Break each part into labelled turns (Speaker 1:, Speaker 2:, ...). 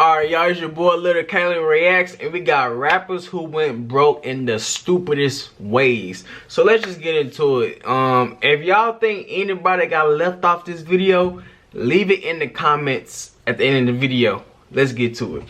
Speaker 1: Alright, y'all, it's your boy Little Kalen Reacts, and we got rappers who went broke in the stupidest ways. So let's just get into it. If y'all think anybody got left off this video, leave it in the comments at the end of the video. Let's get to it.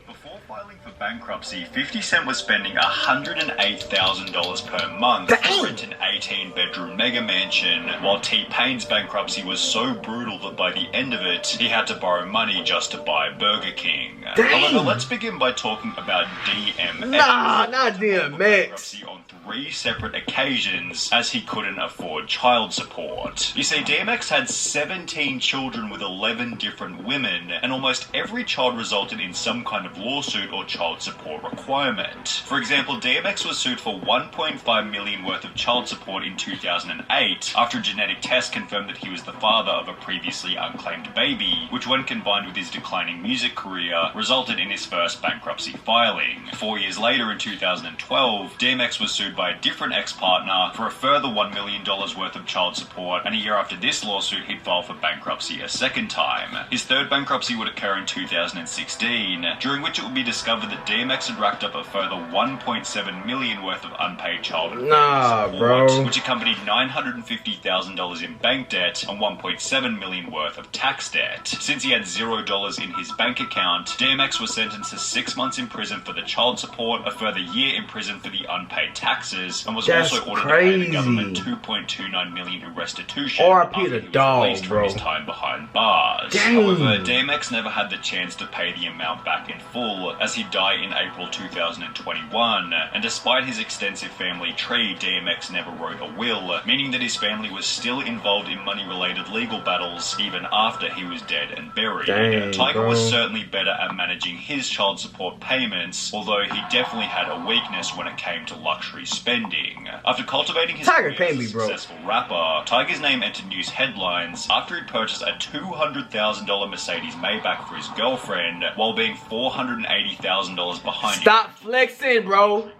Speaker 2: Before filing for bankruptcy, 50 Cent was spending $108,000 per month to rent an 18-bedroom mega mansion, while T-Pain's bankruptcy was so brutal that by the end of it, he had to borrow money just to buy Burger King. However, let's begin by talking about DMX.
Speaker 1: Nah, not DMX.
Speaker 2: On 3 separate occasions, as he couldn't afford child support. You see, DMX had 17 children with 11 different women, and almost every child resulted in some kind of lawsuit or child support requirement. For example, DMX was sued for $1.5 million worth of child support in 2008 after a genetic test confirmed that he was the father of a previously unclaimed baby, which when combined with his declining music career, resulted in his first bankruptcy filing. 4 years later, in 2012, DMX was sued by a different ex-partner for a further $1 million worth of child support, and a year after this lawsuit, he'd file for bankruptcy a second time. His third bankruptcy would occur in 2016, during which it would be discovered that DMX had racked up a further $1.7 million worth of unpaid child support, which accompanied $950,000 in bank debt and $1.7 million worth of tax debt. Since he had $0 in his bank account, DMX was sentenced to 6 months in prison for the child support, a further year in prison for the unpaid taxes, and was also ordered to pay the government $2.29 million in restitution after he was released from his time behind bars. However, DMX never had the chance to pay the amount back in full, as he died in April 2021, and despite his extensive family tree, DMX never wrote a will, meaning that his family was still involved in money-related legal battles even after he was dead and buried. Tiger was certainly better at managing his child support payments, although he definitely had a weakness when it came to luxury spending. After cultivating his career as a successful rapper, Tiger's name entered news headlines after he purchased a $200,000 Mercedes Maybach for his girlfriend, while being $480,000 behind.
Speaker 1: Stop flexing, bro.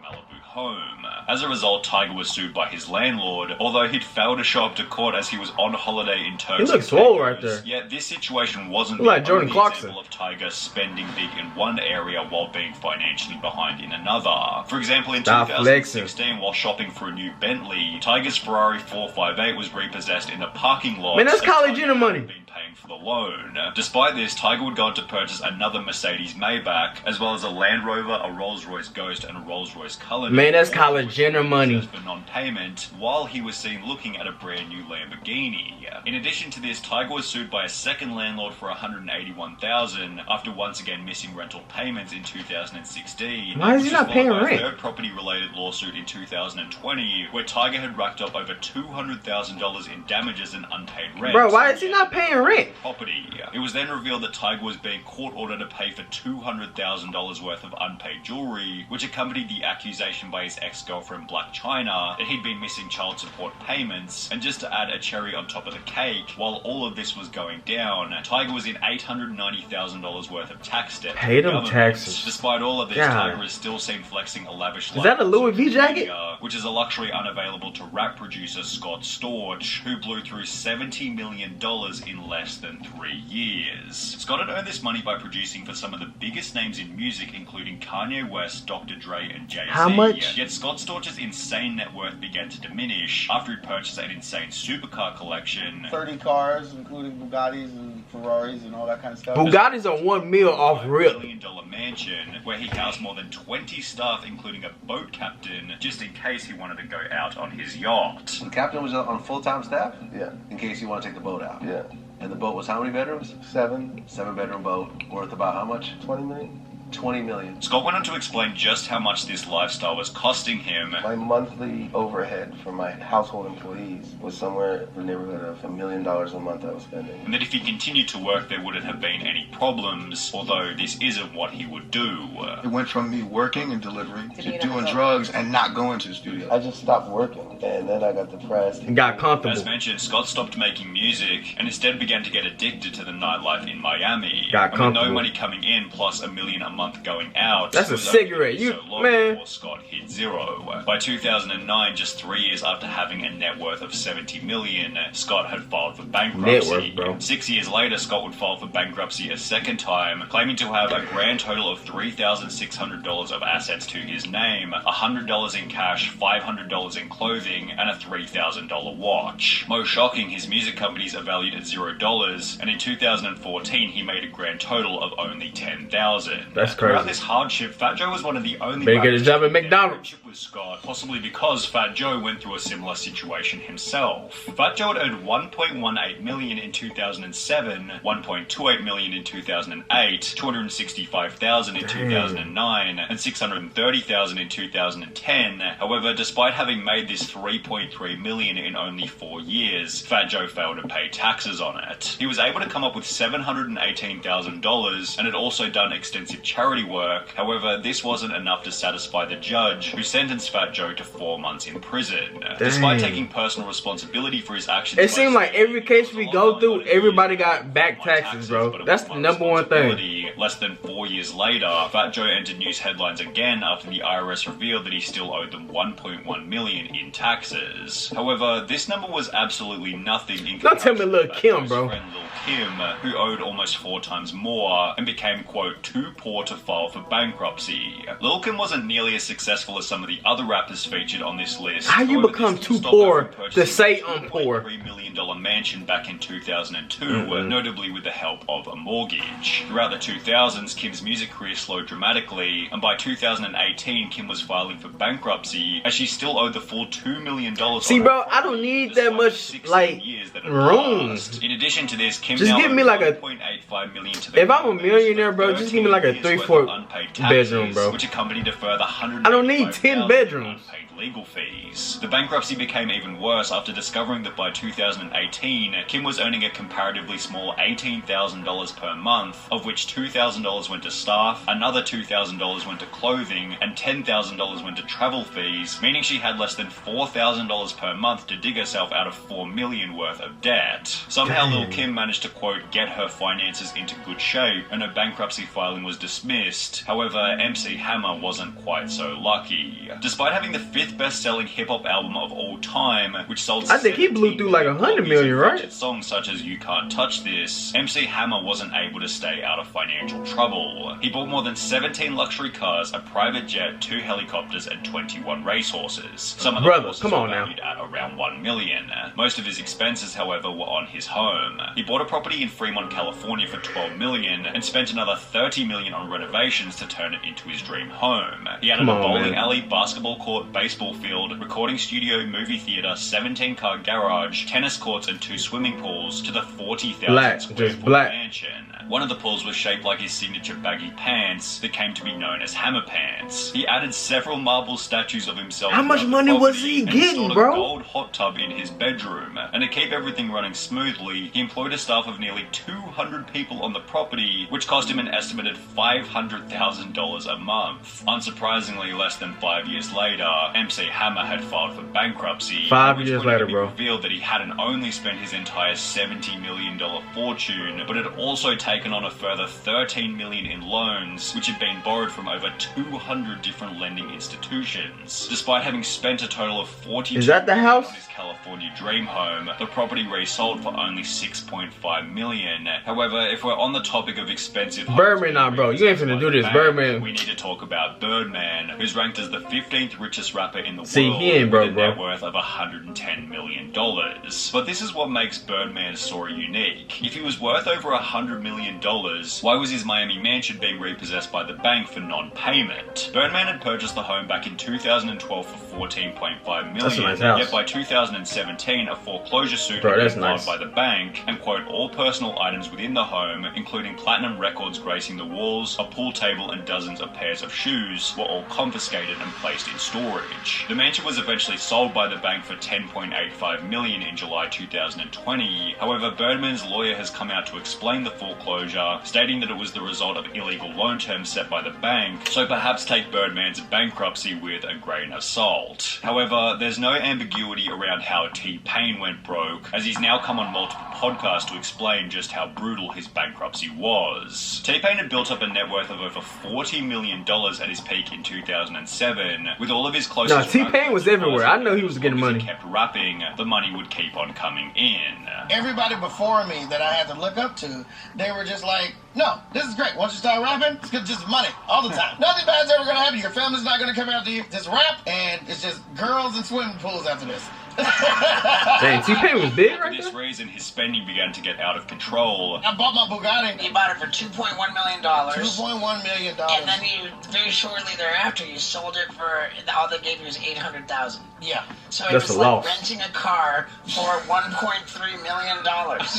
Speaker 2: Home. As a result, Tiger was sued by his landlord, although he'd failed to show up to court as he was on holiday in Turkey.
Speaker 1: He looks swole right there.
Speaker 2: Yet this situation wasn't the
Speaker 1: like
Speaker 2: only example of Tiger spending big in one area while being financially behind in another. For example, in 2016, while shopping for a new Bentley, Tiger's Ferrari 458 was repossessed in the parking lot.
Speaker 1: Man, that's college Jenner money.
Speaker 2: Paying for the loan. Despite this, Tiger would go on to purchase another Mercedes Maybach, as well as a Land Rover, a Rolls-Royce Ghost, and a Rolls-Royce Cullinan.
Speaker 1: Man, that's college Jenner money.
Speaker 2: For non-payment, while he was seen looking at a brand new Lamborghini. In addition to this, Tiger was sued by a second landlord for $181,000 after once again missing rental payments in 2016.
Speaker 1: Why is he not paying rent?
Speaker 2: A third property-related lawsuit in 2020, where Tiger had racked up over $200,000 in damages and unpaid rent.
Speaker 1: Bro, why is he not paying rent?
Speaker 2: Property. It was then revealed that Tiger was being court-ordered to pay for $200,000 worth of unpaid jewelry, which accompanied the accusation by his ex-girlfriend Black China that he'd been missing child support payments. And just to add a cherry on top of the cake, while all of this was going down, Tiger was in $890,000 worth of tax debt.
Speaker 1: Paid him taxes.
Speaker 2: Despite all of this, Tiger is still seen flexing a lavish life.
Speaker 1: Is that a Louis V jacket?
Speaker 2: Which is a luxury unavailable to rap producer Scott Storch, who blew through $70 million in less than 3 years. Scott had earned this money by producing for some of the biggest names in music, including Kanye West, Dr. Dre, and Jay-Z.
Speaker 1: How much?
Speaker 2: Yet Scott Storch's insane net worth began to diminish after he purchased an insane supercar collection.
Speaker 3: 30 cars, including Bugattis and Ferraris and all that kind of stuff.
Speaker 1: Bugattis are $1 million off rip.
Speaker 2: $1 million mansion where he housed more than 20 staff, including a boat captain, just in case he wanted to go out on his yacht.
Speaker 4: The captain was on full-time staff?
Speaker 3: Yeah.
Speaker 4: In case you want to take the boat out?
Speaker 3: Yeah.
Speaker 4: And the boat was how many bedrooms?
Speaker 3: 7.
Speaker 4: 7-bedroom boat, worth about how much?
Speaker 3: 20 million.
Speaker 4: 20 million.
Speaker 2: Scott went on to explain just how much this lifestyle was costing him.
Speaker 3: My monthly overhead for my household employees was somewhere in the neighborhood of $1 million a month I was spending.
Speaker 2: And that if he continued to work, there wouldn't have been any problems, although this isn't what he would do.
Speaker 5: It went from me working and delivering to doing drugs and not going to the studio.
Speaker 3: I just stopped working, and then I got depressed.
Speaker 1: And got comfortable.
Speaker 2: As mentioned, Scott stopped making music and instead began to get addicted to the nightlife in Miami.
Speaker 1: Got
Speaker 2: and with no money coming in, plus $1 million a month month going out.
Speaker 1: That's
Speaker 2: it
Speaker 1: a
Speaker 2: was only
Speaker 1: cigarette.
Speaker 2: so long
Speaker 1: Man.
Speaker 2: before Scott hit zero. By 2009, just 3 years after having a net worth of $70 million, Scott had filed for bankruptcy.
Speaker 1: Net worth, bro.
Speaker 2: 6 years later, Scott would file for bankruptcy a second time, claiming to have a grand total of $3,600 of assets to his name, $100 in cash, $500 in clothing, and a $3,000 watch. Most shocking, his music companies are valued at $0, and in 2014 he made a grand total of only $10,000.
Speaker 1: That's
Speaker 2: Throughout
Speaker 1: crazy.
Speaker 2: this hardship, Fat Joe was one of the only
Speaker 1: Better get a
Speaker 2: rappers
Speaker 1: job
Speaker 2: to
Speaker 1: at
Speaker 2: get
Speaker 1: McDonald's.
Speaker 2: friendship with Scott, possibly because Fat Joe went through a similar situation himself. Fat Joe had earned $1.18 million in 2007, $1.28 million in 2008, $265,000 in 2009, and $630,000 in 2010. However, despite having made this $3.3 million in only 4 years, Fat Joe failed to pay taxes on it. He was able to come up with $718,000 and had also done extensive charity work. However, this wasn't enough to satisfy the judge, who sentenced Fat Joe to 4 months in prison. Despite taking personal responsibility for his actions,
Speaker 1: It seems like every case we go through, everybody got back taxes, bro. That's the number one thing.
Speaker 2: Less than 4 years later, Fat Joe entered news headlines again after the IRS revealed that he still owed them $1.1 million in taxes. However, this number was absolutely nothing in
Speaker 1: Don't tell me
Speaker 2: comparison
Speaker 1: Lil'
Speaker 2: to Fat
Speaker 1: Kim,
Speaker 2: Joe's
Speaker 1: bro.
Speaker 2: friend Lil' Kim, who owed almost 4 times more and became, quote, too poor to file for bankruptcy. Lil' Kim wasn't nearly as successful as some of the other rappers featured on this list.
Speaker 1: How you
Speaker 2: However,
Speaker 1: become
Speaker 2: this
Speaker 1: too
Speaker 2: didn't stop her
Speaker 1: poor
Speaker 2: from
Speaker 1: to
Speaker 2: purchasing
Speaker 1: say
Speaker 2: a
Speaker 1: I'm poor?
Speaker 2: $2.3 million mansion back in 2002, notably with the help of a mortgage. Throughout the 2000s, Kim's music career slowed dramatically, and by 2018, Kim was filing for bankruptcy as she still owed the full $2 million.
Speaker 1: See, bro, I don't need that much, like, room.
Speaker 2: In addition to this, Kim
Speaker 1: Just
Speaker 2: now
Speaker 1: give me
Speaker 2: owes
Speaker 1: like a-
Speaker 2: $1.85 million to the
Speaker 1: If I'm a
Speaker 2: government
Speaker 1: millionaire, bro,
Speaker 2: for
Speaker 1: just give me like a
Speaker 2: 13 years worth
Speaker 1: 3-4
Speaker 2: of unpaid taxes,
Speaker 1: bedroom, bro.
Speaker 2: which accompanied a further $185,000
Speaker 1: I don't need 10 bedrooms.
Speaker 2: unpaid legal fees. The bankruptcy became even worse after discovering that by 2018, Kim was earning a comparatively small $18,000 per month, of which $2,000 went to staff, another $2,000 went to clothing, and $10,000 went to travel fees, meaning she had less than $4,000 per month to dig herself out of $4 million worth of debt. Somehow Lil' Kim managed to, quote, get her finances into good shape, and her bankruptcy filing was dismissed. However, MC Hammer wasn't quite so lucky. Despite having the 5th best-selling hip-hop album of all time, which sold
Speaker 1: I think he blew through like 100 million, right?
Speaker 2: featured songs such as You Can't Touch This, MC Hammer wasn't able to stay out of financial trouble. He bought more than 17 luxury cars, a private jet, 2 helicopters, and 21 racehorses. Some of the
Speaker 1: Brother,
Speaker 2: horses
Speaker 1: come
Speaker 2: were
Speaker 1: on now.
Speaker 2: valued at around $1 million. Most of his expenses, however, were on his home. He bought a property in Fremont, California for $12 million and spent another $30 million on renovations to turn it into his dream home. He added
Speaker 1: Come
Speaker 2: a
Speaker 1: on,
Speaker 2: bowling
Speaker 1: man.
Speaker 2: alley, basketball court, baseball field, recording studio, movie theater, 17-car garage, tennis courts, and 2 swimming pools to the 40,000
Speaker 1: Black,
Speaker 2: square
Speaker 1: just
Speaker 2: foot
Speaker 1: black.
Speaker 2: mansion. One of the pools was shaped like his signature baggy pants that came to be known as Hammer Pants. He added several marble statues of himself.
Speaker 1: How much
Speaker 2: throughout the
Speaker 1: money was
Speaker 2: property
Speaker 1: he
Speaker 2: and
Speaker 1: getting,
Speaker 2: installed
Speaker 1: bro?
Speaker 2: a gold hot tub in his bedroom. And to keep everything running smoothly, he employed a staff of nearly 200 people on the property, which cost him an estimated $500,000 a month. Unsurprisingly, less than 5 years later, MC Hammer had filed for bankruptcy.
Speaker 1: 5
Speaker 2: at which
Speaker 1: years
Speaker 2: point it
Speaker 1: later,
Speaker 2: would be
Speaker 1: bro.
Speaker 2: revealed that he hadn't only spent his entire $70 million fortune, but had also taken on a further $13 million in loans, which had been borrowed from over 200 different lending institutions. Despite having spent a total of $42
Speaker 1: Is that the
Speaker 2: million
Speaker 1: house?
Speaker 2: on his California dream home, the property resold for only $6.5 million. However, if we're on the topic of expensive homes
Speaker 1: Birdman, nah,
Speaker 2: being
Speaker 1: bro. You ain't
Speaker 2: repossessed
Speaker 1: finna
Speaker 2: by
Speaker 1: do
Speaker 2: the
Speaker 1: this,
Speaker 2: bank,
Speaker 1: Birdman.
Speaker 2: we need to talk about Birdman, who's ranked as the 15th richest rapper in the
Speaker 1: See,
Speaker 2: world
Speaker 1: he ain't broke,
Speaker 2: with a net
Speaker 1: bro.
Speaker 2: worth of $110 million. But this is what makes Birdman's story unique. If he was worth over $100 million, why was his Miami mansion being repossessed by the bank for non-payment? Birdman had purchased the home back in 2012 for $14.5 million,
Speaker 1: That's a nice house.
Speaker 2: yet by 2017 a foreclosure suit
Speaker 1: Bro,
Speaker 2: had
Speaker 1: that's
Speaker 2: been filed
Speaker 1: nice.
Speaker 2: by the bank, and quote, all personal items within the home, including platinum records gracing the walls, a pool table, and dozens of pairs of shoes, were all confiscated and placed in storage. The mansion was eventually sold by the bank for $10.85 million in July 2020. However, Birdman's lawyer has come out to explain the foreclosure, stating that it was the result of illegal loan terms set by the bank, so perhaps take Birdman's bankruptcy with a grain of salt. However, there's no ambiguity around how how T-Pain went broke, as he's now come on multiple podcasts to explain just how brutal his bankruptcy was. T-Pain had built up a net worth of over $40 million at his peak in 2007, with all of his closest...
Speaker 1: No, T-Pain was everywhere. I know he was getting money.
Speaker 2: As he kept rapping, the money would keep on coming in.
Speaker 6: Everybody before me that I had to look up to, they were just like, no, this is great. Once you start rapping, it's just money all the time. Nothing bad's ever gonna happen. Your family's not gonna come after you. Just rap, and it's just girls and swimming pools after this.
Speaker 1: Dang, T-Pain was big right
Speaker 2: For this
Speaker 1: there?
Speaker 2: reason, his spending began to get out of control.
Speaker 6: I bought my Bugatti.
Speaker 7: He bought it for $2.1 million.
Speaker 6: $2.1 million.
Speaker 7: And then you, very shortly thereafter, you sold it for, all they gave you was $800,000.
Speaker 6: Yeah.
Speaker 7: So it
Speaker 1: That's
Speaker 7: was
Speaker 1: a
Speaker 7: like
Speaker 1: loss.
Speaker 7: renting a car for $1.3 million.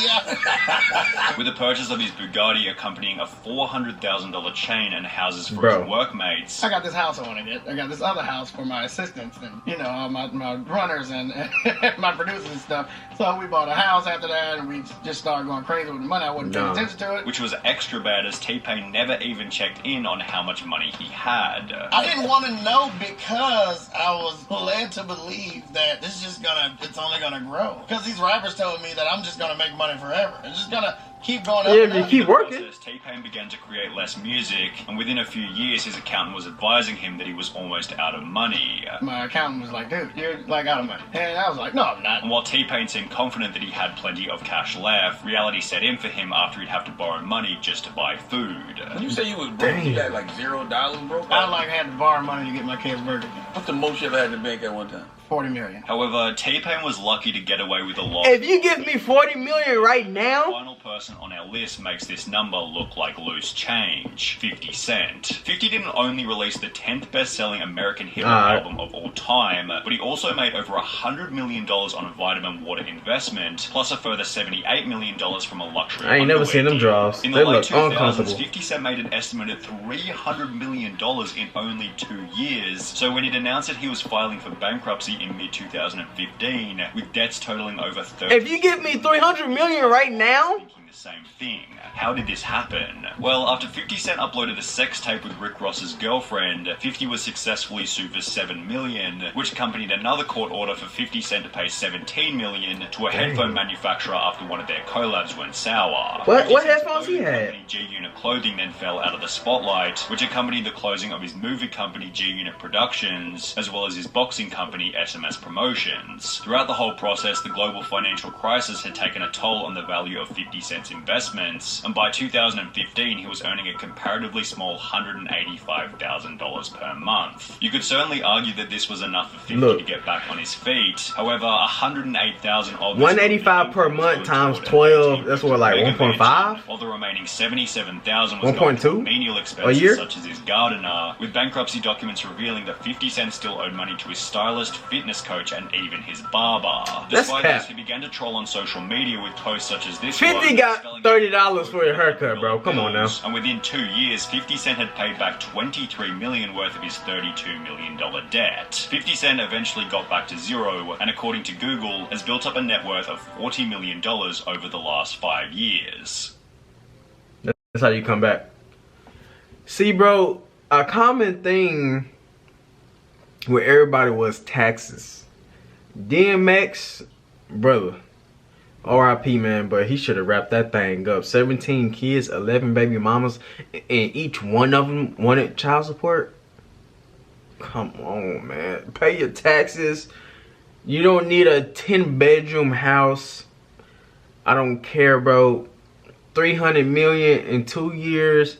Speaker 6: Yeah.
Speaker 2: With the purchase of his Bugatti accompanying a $400,000 chain and houses for
Speaker 1: Bro.
Speaker 2: his workmates.
Speaker 6: I got this house I want to get. I got this other house for my assistants and, you know, all my runners and my producers and stuff. So we bought a house after that, and we just started going crazy with the money. I wasn't paying attention to it.
Speaker 2: Which was extra bad, as T-Pain never even checked in on how much money he had.
Speaker 6: I didn't want to know because I was led to believe that this is just it's only gonna grow. Because these rappers told me that I'm just gonna make money forever. It's just gonna keep going up.
Speaker 1: Yeah,
Speaker 6: and
Speaker 1: if you
Speaker 6: up.
Speaker 1: keep working.
Speaker 2: T-Pain began to create less music, and within a few years, his accountant was advising him that he was almost out of money.
Speaker 6: My accountant was like, dude, you're like out of money. And I was like, no, I'm not.
Speaker 2: And while T-Pain seemed confident that he had plenty of cash left, reality set in for him after he'd have to borrow money just to buy food.
Speaker 8: When you say you was broke, you had like $0 broke?
Speaker 6: I had to borrow money to get my kids Burger King.
Speaker 8: What's the most you ever had in the bank at one time?
Speaker 6: 40 million.
Speaker 2: However, T-Pain was lucky to get away with a lot.
Speaker 1: If you give me 40 million right
Speaker 2: The
Speaker 1: now,
Speaker 2: final person on our list makes this number look like loose change. 50 Cent. 50 didn't only release the 10th best-selling American hip-hop album of all time, but he also made over $100 million on a vitamin water investment, plus a further $78 million from a luxury
Speaker 1: I ain't never
Speaker 2: underwear
Speaker 1: seen them
Speaker 2: deal.
Speaker 1: draws.
Speaker 2: In
Speaker 1: They
Speaker 2: the late
Speaker 1: look
Speaker 2: 2000s,
Speaker 1: uncomfortable.
Speaker 2: 50 Cent made an estimated $300 million in only 2 years. So when he'd announced that he was filing for bankruptcy in mid-2015, with debts totaling over 30...
Speaker 1: if you give me 300 million right now,
Speaker 2: thinking the same thing. How did this happen? Well, after 50 Cent uploaded a sex tape with Rick Ross's girlfriend, 50 was successfully sued for $7 million, which accompanied another court order for 50 Cent to pay $17 million to a headphone manufacturer after one of their collabs went sour.
Speaker 1: What headphones he had?
Speaker 2: Company G-Unit Clothing then fell out of the spotlight, which accompanied the closing of his movie company G-Unit Productions, as well as his boxing company SMS Promotions. Throughout the whole process, the global financial crisis had taken a toll on the value of 50 Cent's investments, and by 2015 he was earning a comparatively small $185,000 per month. You could certainly argue that this was enough for 50 to get back on his feet. However, $108,000 of
Speaker 1: 185 per month times 12, that's what, like 1.5?
Speaker 2: While the remaining $77,000 was
Speaker 1: 1.2
Speaker 2: menial
Speaker 1: a
Speaker 2: expenses
Speaker 1: year?
Speaker 2: such as his gardener, with bankruptcy documents revealing that 50 Cent still owed money to his stylist, fitness coach, and even his barber.
Speaker 1: That's
Speaker 2: Despite
Speaker 1: cap.
Speaker 2: this, he began to troll on social media with posts such as this
Speaker 1: 50
Speaker 2: one,
Speaker 1: got
Speaker 2: spelling
Speaker 1: $30 for your haircut, bro. Come on now.
Speaker 2: and within 2 years, 50 Cent had paid back $23 million worth of his $32 million debt. 50 Cent eventually got back to zero, and according to Google, has built up a net worth of $40 million over the last 5 years.
Speaker 1: That's how you come back. See, bro, a common thing with everybody was taxes. DMX, brother, R.I.P. man, but he should have wrapped that thing up. 17 kids, 11 baby mamas, and each one of them wanted child support. Come on, man. Pay your taxes. You don't need a 10-bedroom house. I don't care, bro. 300 million in 2 years.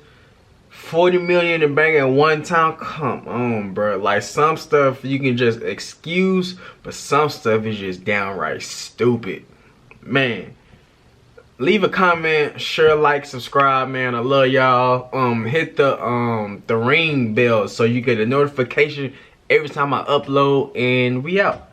Speaker 1: 40 million in bank at one time. Come on, bro. Like, some stuff you can just excuse, but some stuff is just downright stupid. Man, leave a comment, share, like, subscribe, man. I love y'all. Hit the ring bell so you get a notification every time I upload, and we out.